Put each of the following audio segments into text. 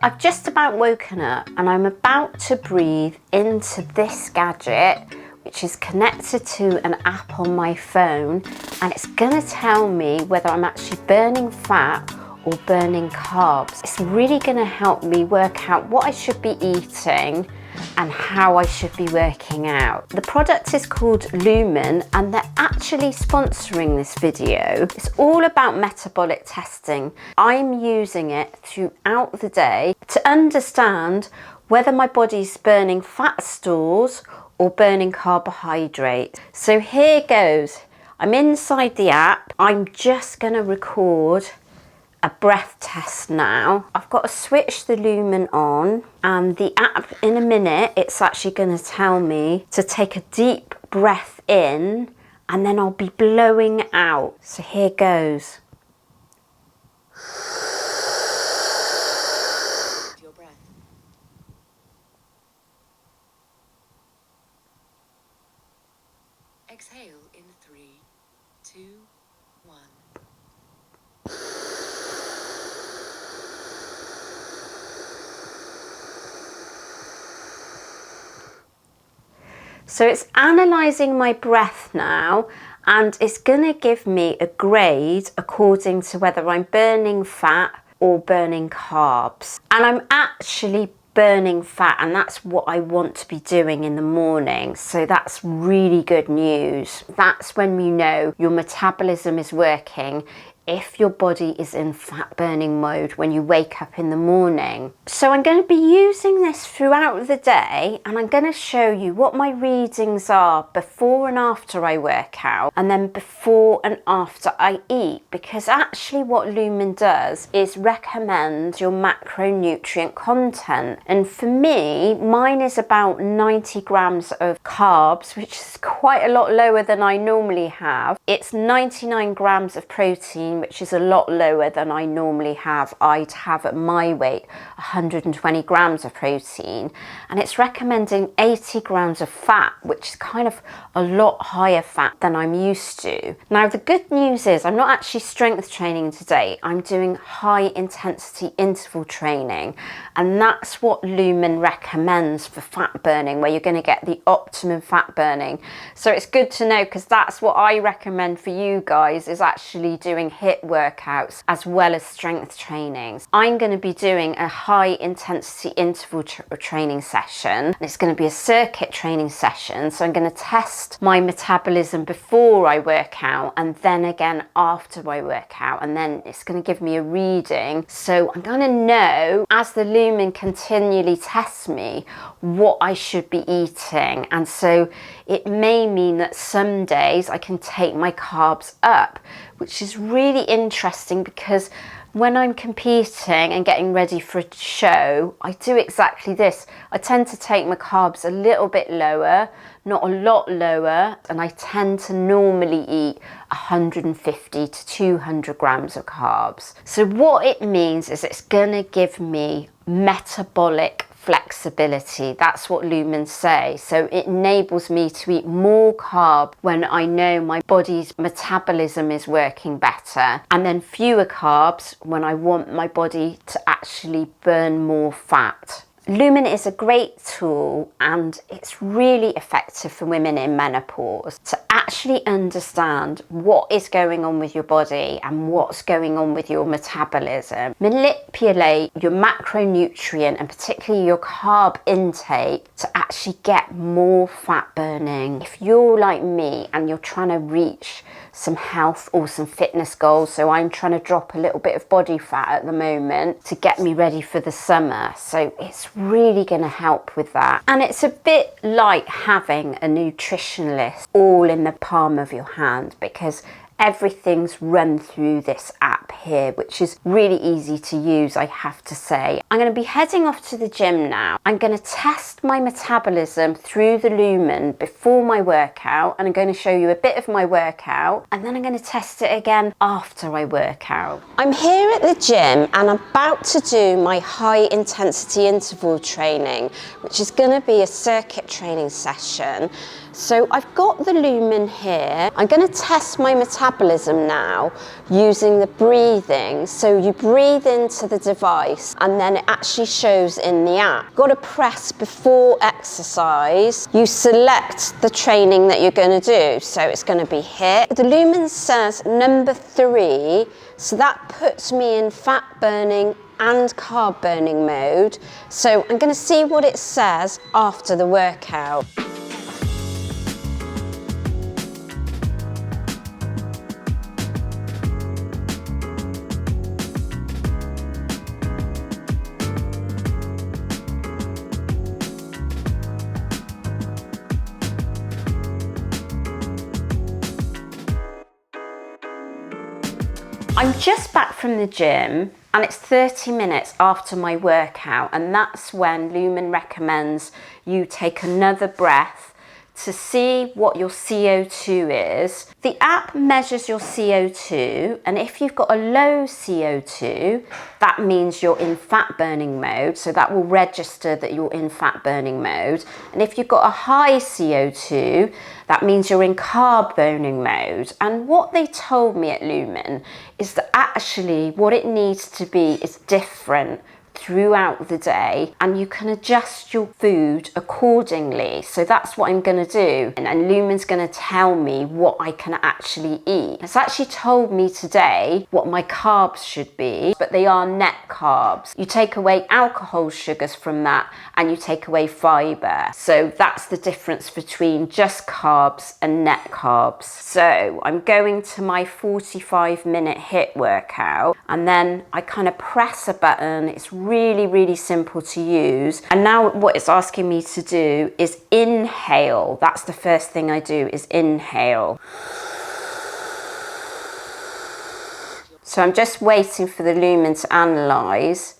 I've just about woken up and I'm about to breathe into this gadget, which is connected to an app on my phone, and it's gonna tell me whether I'm actually burning fat or burning carbs. It's really gonna help me work out what I should be eating and how I should be working out. The product is called Lumen and they're actually sponsoring this video. It's all about metabolic testing. I'm using it throughout the day to understand whether my body's burning fat stores or burning carbohydrates. So here goes. I'm inside the app. I'm just gonna record a breath test now. I've got to switch the Lumen on, and the app in a minute, it's actually going to tell me to take a deep breath in and then I'll be blowing out. So here goes. Your breath. Exhale in 3, 2, 1. So it's analysing my breath now, and it's going to give me a grade according to whether I'm burning fat or burning carbs. And I'm actually burning fat, and that's what I want to be doing in the morning. So that's really good news. That's when you know your metabolism is working, if your body is in fat burning mode when you wake up in the morning. So I'm going to be using this throughout the day, and I'm going to show you what my readings are before and after I work out, and then before and after I eat, because actually what Lumen does is recommend your macronutrient content. And for me, mine is about 90 grams of carbs, which is quite a lot lower than I normally have. It's 99 grams of protein, which is a lot lower than I normally have. I'd have at my weight 120 grams of protein, and it's recommending 80 grams of fat, which is kind of a lot higher fat than I'm used to. Now the good news is I'm not actually strength training today, I'm doing high intensity interval training, and that's what Lumen recommends for fat burning, where you're going to get the optimum fat burning. So it's good to know, because that's what I recommend for you guys, is actually doing HIIT workouts as well as strength trainings. I'm going to be doing a high intensity interval training session, and it's going to be a circuit training session. So I'm going to test my metabolism before I work out, and then again after I work out, and then it's going to give me a reading. So I'm going to know, as the Lumen continually tests me, what I should be eating. And so it may mean that some days I can take my carbs up, which is really interesting, because when I'm competing and getting ready for a show, I do exactly this. I tend to take my carbs a little bit lower, not a lot lower, and I tend to normally eat 150 to 200 grams of carbs. So what it means is it's gonna give me metabolic flexibility. That's what Lumen say. So it enables me to eat more carb when I know my body's metabolism is working better, and then fewer carbs when I want my body to actually burn more fat. Lumen is a great tool, and it's really effective for women in menopause to actually understand what is going on with your body and what's going on with your metabolism. Manipulate your macronutrient and particularly your carb intake to actually get more fat burning. If you're like me and you're trying to reach some health or some fitness goals, so I'm trying to drop a little bit of body fat at the moment to get me ready for the summer, so it's really going to help with that. And it's a bit like having a nutritionalist all in the palm of your hand, because everything's run through this app here, which is really easy to use, I have to say. I'm going to be heading off to the gym now. I'm going to test my metabolism through the Lumen before my workout, and I'm going to show you a bit of my workout, and then I'm going to test it again after I work out. I'm here at the gym and I'm about to do my high intensity interval training, which is going to be a circuit training session. So I've got the Lumen here. I'm going to test my metabolism metabolism now using the breathing. So you breathe into the device and then it actually shows in the app. You've got to press before exercise. You select the training that you're going to do. So it's going to be HIIT. The Lumen says number 3, so that puts me in fat burning and carb burning mode. So I'm going to see what it says after the workout. I'm just back from the gym and it's 30 minutes after my workout, and that's when Lumen recommends you take another breath to see what your CO2 is. The app measures your CO2, and if you've got a low CO2, that means you're in fat burning mode, so that will register that you're in fat burning mode. And if you've got a high CO2, that means you're in carb burning mode. And what they told me at Lumen is that actually what it needs to be is different throughout the day, and you can adjust your food accordingly. So that's what I'm going to do, and Lumen's going to tell me what I can actually eat. It's actually told me today what my carbs should be, but they are net carbs. You take away alcohol sugars from that and you take away fibre. So that's the difference between just carbs and net carbs. So I'm going to my 45-minute HIIT workout, and then I kind of press a button. It's really simple to use. And now what it's asking me to do is inhale. That's the first thing I do, is inhale. So I'm just waiting for the Lumen to analyse,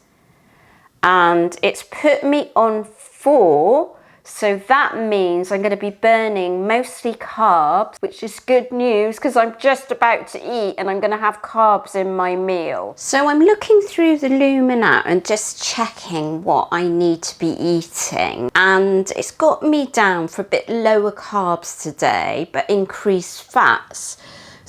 and it's put me on 4. So that means I'm going to be burning mostly carbs, which is good news because I'm just about to eat and I'm going to have carbs in my meal. So I'm looking through the Lumen app and just checking what I need to be eating. And it's got me down for a bit lower carbs today, but increased fats.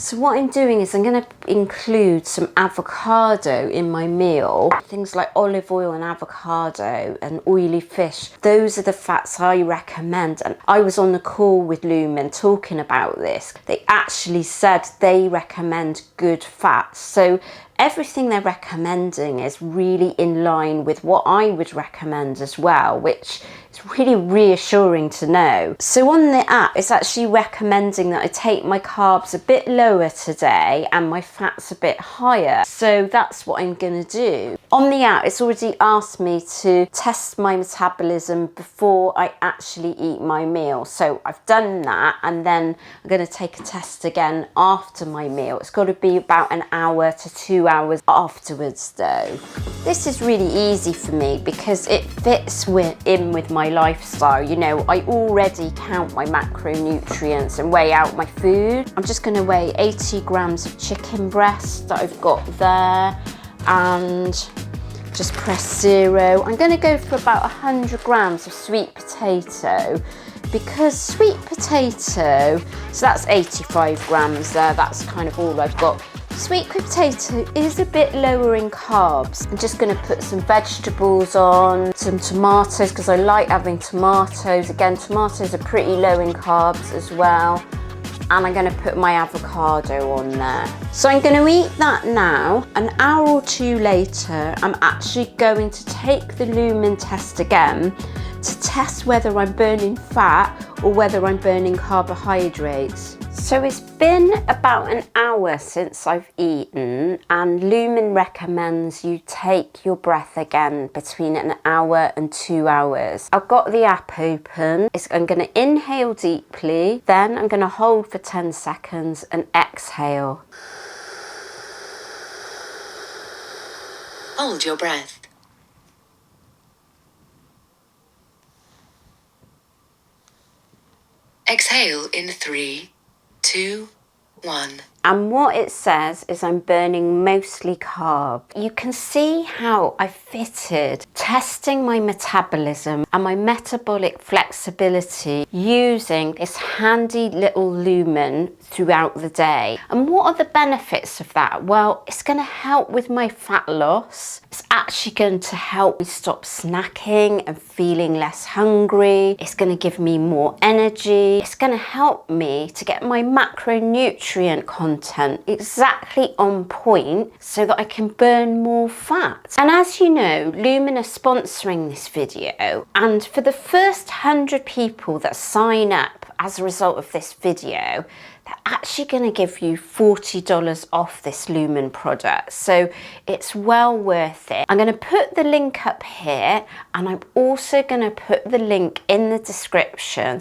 So what I'm doing is I'm going to include some avocado in my meal. Things like olive oil and avocado and oily fish. Those are the fats I recommend. And I was on the call with Lumen talking about this. They actually said they recommend good fats. So everything they're recommending is really in line with what I would recommend as well, which is really reassuring to know. So on the app, it's actually recommending that I take my carbs a bit lower today and my fats a bit higher. So that's what I'm going to do. On the app, it's already asked me to test my metabolism before I actually eat my meal. So I've done that, and then I'm going to take a test again after my meal. It's got to be about an hour to 2 hours afterwards though. This is really easy for me because it fits in with my lifestyle. You know, I already count my macronutrients and weigh out my food. I'm just going to weigh 80 grams of chicken breast that I've got there and just press 0. I'm going to go for about 100 grams of sweet potato, because sweet potato, so that's 85 grams there, that's kind of all I've got. Sweet potato is a bit lower in carbs. I'm just going to put some vegetables on, some tomatoes, because I like having tomatoes. Again, tomatoes are pretty low in carbs as well. And I'm going to put my avocado on there. So I'm going to eat that now. An hour or 2 later, I'm actually going to take the Lumen test again to test whether I'm burning fat or whether I'm burning carbohydrates. So it's been about an hour since I've eaten, and Lumen recommends you take your breath again between an hour and 2 hours. I've got the app open. I'm going to inhale deeply, then I'm going to hold for 10 seconds and exhale. Hold your breath. Exhale in 3, 2, 1. And what it says is I'm burning mostly carbs. You can see how I fitted testing my metabolism and my metabolic flexibility using this handy little Lumen throughout the day. And what are the benefits of that? Well, it's going to help with my fat loss. It's actually going to help me stop snacking and feeling less hungry. It's going to give me more energy. It's going to help me to get my macronutrient content exactly on point so that I can burn more fat. And as you know, Lumen are sponsoring this video, and for the first 100 people that sign up as a result of this video, they're actually going to give you $40 off this Lumen product. So it's well worth it. I'm going to put the link up here, and I'm also going to put the link in the description